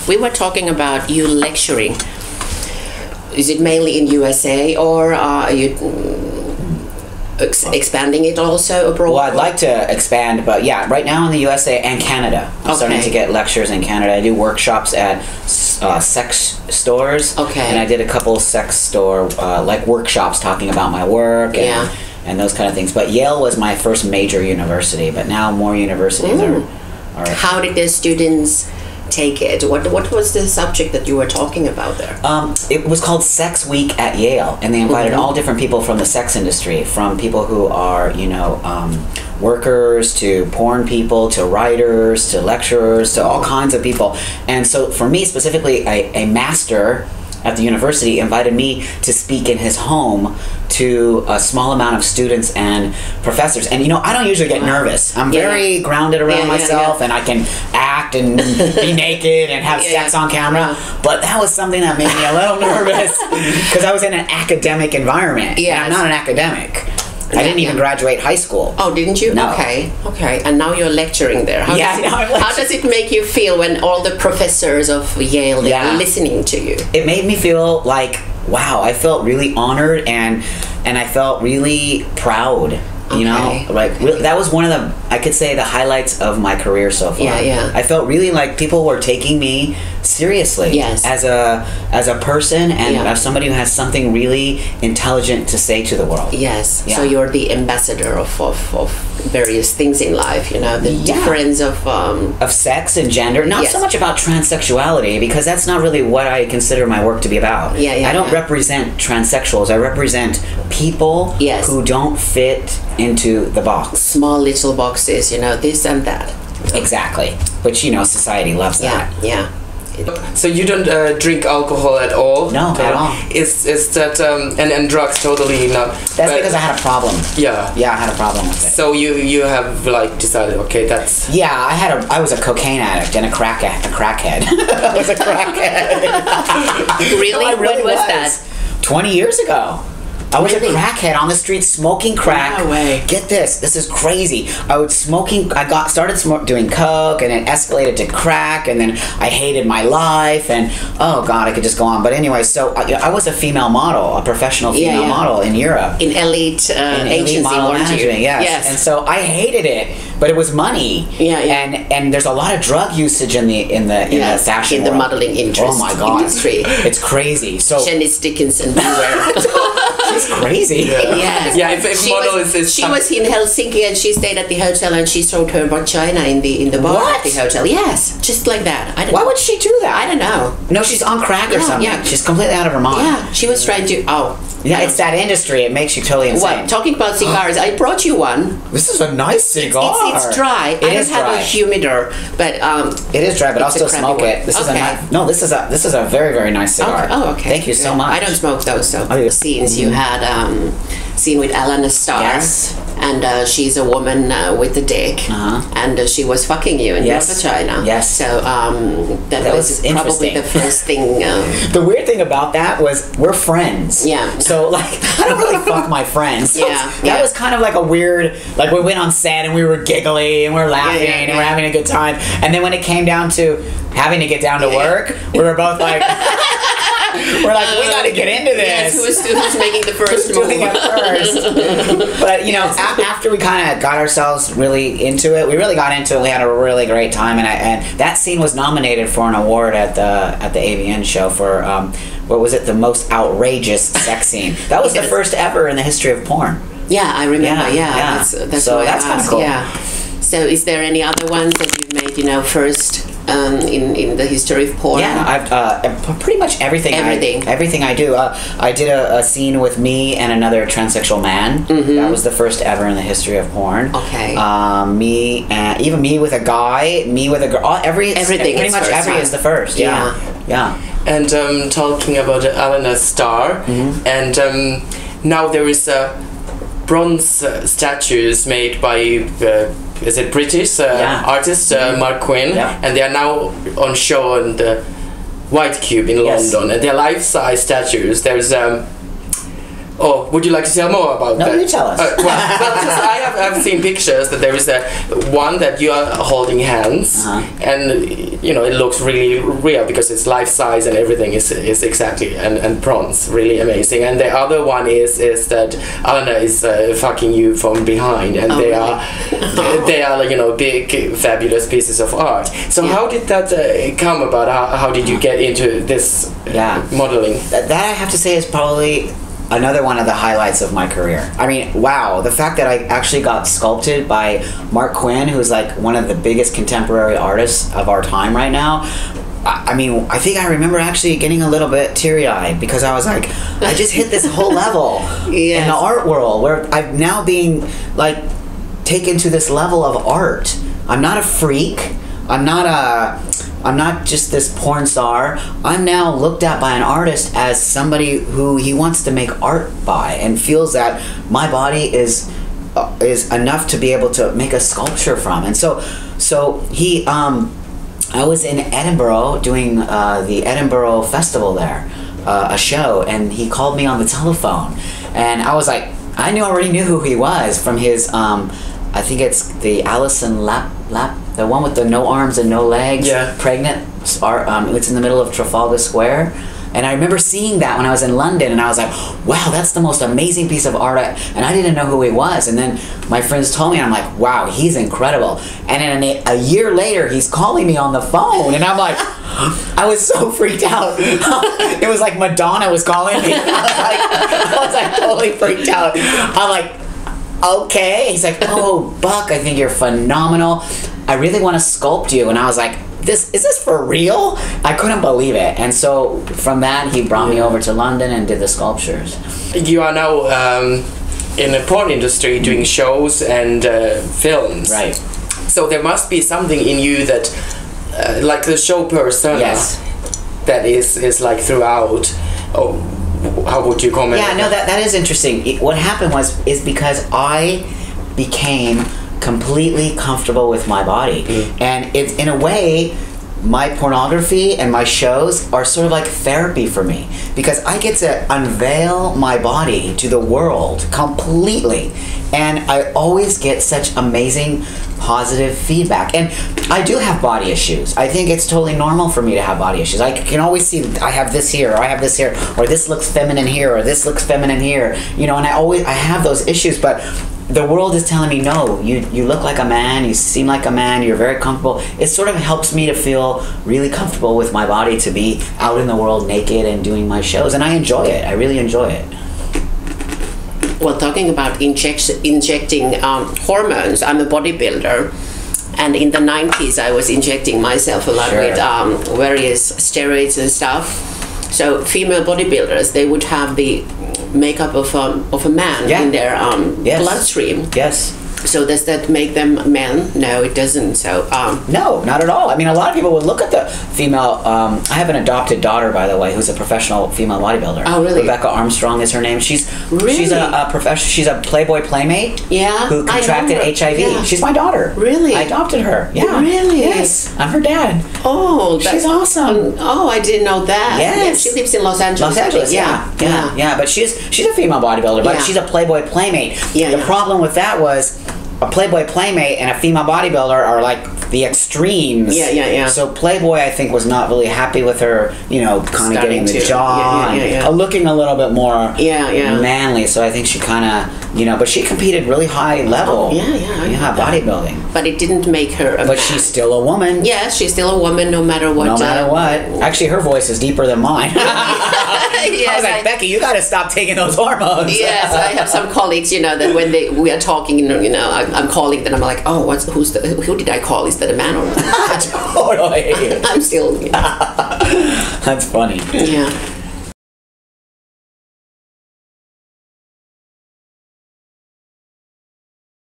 we were talking about you lecturing. Is it mainly in USA, or are you expanding it also abroad? Well, I'd like to expand, but yeah, right now in the USA and Canada. I'm starting to get lectures in Canada. I do workshops at sex stores. Okay. And I did a couple sex store like workshops talking about my work and those kind of things. But Yale was my first major university, but now more universities are. How did the students take it? What was the subject that you were talking about there? It was called Sex Week at Yale, and they invited all different people from the sex industry, from people who are, workers, to porn people, to writers, to lecturers, to all kinds of people. And so for me specifically, a master at the university invited me to speak in his home to a small amount of students and professors. And I don't usually get nervous. I'm very grounded around myself, and I can act and be naked and have sex on camera. But that was something that made me a little nervous because I was in an academic environment. And I'm not an academic. I didn't even graduate high school. Oh, didn't you? No. Okay. And now you're lecturing there. How does it make you feel when all the professors of Yale are listening to you? It made me feel like, wow, I felt really honored and I felt really proud. That was one of the, I could say, the highlights of my career so far. I felt really like people were taking me seriously as a person and as somebody who has something really intelligent to say to the world. So you're the ambassador of various things in life, the difference of sex and gender, not so much about transsexuality, because that's not really what I consider my work to be about. I don't represent transsexuals. I represent people who don't fit into the box. Small little boxes, this and that. Exactly. Which, society loves that. So you don't drink alcohol at all? No, at all. Is that and drugs totally not? That's because I had a problem. Yeah, I had a problem with it. So you have decided, okay, that's. Yeah, I was a cocaine addict and a crackhead. I was a crackhead. Really? No, When was that? 20 years ago. I was a crackhead on the street smoking crack. No way. Get this is crazy. I started doing coke, and it escalated to crack, and then I hated my life, and oh god, I could just go on. But anyway, so I was a female model, a professional female model in Europe. In elite agency model management, yes. And so I hated it, but it was money. And there's a lot of drug usage in the fashion in the world. modeling industry. Oh my god. Industry. It's crazy. So Janice Dickinson, beware. She's crazy. If model is she was in Helsinki, and she stayed at the hotel, and she showed her vagina in the bar at the hotel. Yes, just like that. I don't know. Why would she do that? I don't know. No, she's on crack or something. She's completely out of her mind. Yeah, she was trying to. It's that industry. It makes you totally insane. What? Talking about cigars, I brought you one. This is a nice cigar. It's dry. I don't have a humidor, but it is dry, but I'll still smoke it. This is a very, very nice cigar. Okay. Thank you so much. I don't smoke those, so scenes you had scene with Alana Starr, and she's a woman with a dick, and she was fucking you in your vagina. Yes. So that was probably the first thing. The weird thing about that was we're friends. Yeah. So I don't really fuck my friends. So that was kind of like a weird. Like we went on set and we were giggly and we were laughing and we were having a good time, and then when it came down to having to get down to work, we were both like. We're like, we gotta get into this. Who's making the first move? Doing it first. But after we kind of got ourselves really into it, we really got into it. We had a really great time, and that scene was nominated for an award at the AVN show for what was it? The most outrageous sex scene. That was the first ever in the history of porn. Yeah, I remember. Yeah. That's so that's kind of cool. Yeah. So, is there any other ones that you've made? First. In the history of porn? Yeah, I've pretty much everything. Everything I do. I did a scene with me and another transsexual man. That was the first ever in the history of porn. Okay. Even me with a guy, me with a girl. Everything. Pretty much every is the first. Yeah. And talking about Alana Starr, and now there is a bronze statues made by. Is it British artist Mark Quinn, and they are now on show on the White Cube in London, and they're life-size statues. There's Oh, would you like to tell more about that? No, you tell us. Well, just I've seen pictures that there is a one that you are holding hands, and it looks really real because it's life size and everything is exactly and bronze, really amazing. And the other one is that Alana is fucking you from behind, and they are big fabulous pieces of art. So how did that come about? How did you get into this modeling? That I have to say is probably another one of the highlights of my career. I mean, wow, the fact that I actually got sculpted by Mark Quinn, who's like one of the biggest contemporary artists of our time right now. I mean, I think I remember actually getting a little bit teary-eyed because I was like, I just hit this whole level in the art world where I'm now being like taken to this level of art. I'm not a freak. I'm not just this porn star. I'm now looked at by an artist as somebody who he wants to make art by and feels that my body is enough to be able to make a sculpture from. And so he I was in Edinburgh doing the Edinburgh Festival there, a show, and he called me on the telephone, and I was like, I already knew who he was from his I think it's the Alison Lap, the one with the no arms and no legs, pregnant. It's in the middle of Trafalgar Square. And I remember seeing that when I was in London, and I was like, wow, that's the most amazing piece of art. And I didn't know who he was. And then my friends told me, and I'm like, wow, he's incredible. And then a year later, he's calling me on the phone. And I'm like, I was so freaked out. It was like Madonna was calling me. I was like totally freaked out. I'm like, okay. He's like, oh, Buck, I think you're phenomenal. I really want to sculpt you. And I was like, is this for real? I couldn't believe it. And so from that, he brought me over to London and did the sculptures. You are now in the porn industry doing shows and films. Right. So there must be something in you that, like the show persona, that is like throughout. Oh, how would you comment? Yeah, no, that is interesting. What happened is because I became completely comfortable with my body, and it's in a way my pornography and my shows are sort of like therapy for me because I get to unveil my body to the world completely, and I always get such amazing positive feedback. And I do have body issues. I think it's totally normal for me to have body issues. I can always see I have this here, or I have this here, or this looks feminine here, or this looks feminine here, and I have those issues, but the world is telling me, no, you look like a man, you seem like a man, you're very comfortable. It sort of helps me to feel really comfortable with my body, to be out in the world naked and doing my shows, and I enjoy it. I really enjoy it. Well, talking about injecting hormones, I'm a bodybuilder, and in the 90s I was injecting myself a lot with various steroids and stuff. So female bodybuilders, they would have the makeup of a man in their bloodstream. Yes. So does that make them men? No, it doesn't. So no, not at all. I mean, a lot of people would look at the female. I have an adopted daughter, by the way, who's a professional female bodybuilder. Oh, really? Rebecca Armstrong is her name. She's a professional. She's a Playboy playmate. Yeah. Who contracted HIV. Yeah. She's my daughter. Really? I adopted her. Yeah. Really? Yes. I'm her dad. Oh, she's awesome. Oh, I didn't know that. Yes. Yeah, she lives in Los Angeles. Los Angeles. Yeah. But she's a female bodybuilder, but she's a Playboy playmate. Yeah. The problem with that was, a Playboy playmate and a female bodybuilder are like the extremes. Yeah. So Playboy, I think, was not really happy with her, kind of getting the jaw and looking a little bit more manly. So I think she kind of, but she competed really high level. Bodybuilding. But it didn't make her a man. She's still a woman. Yes, she's still a woman no matter what. No matter what. Actually, her voice is deeper than mine. I was like, Becky, you got to stop taking those hormones. Yes, I have some colleagues, that when we are talking, I'm calling them. I'm like, oh, who did I call? Is that a man or not? Totally. I'm still. That's funny. Yeah.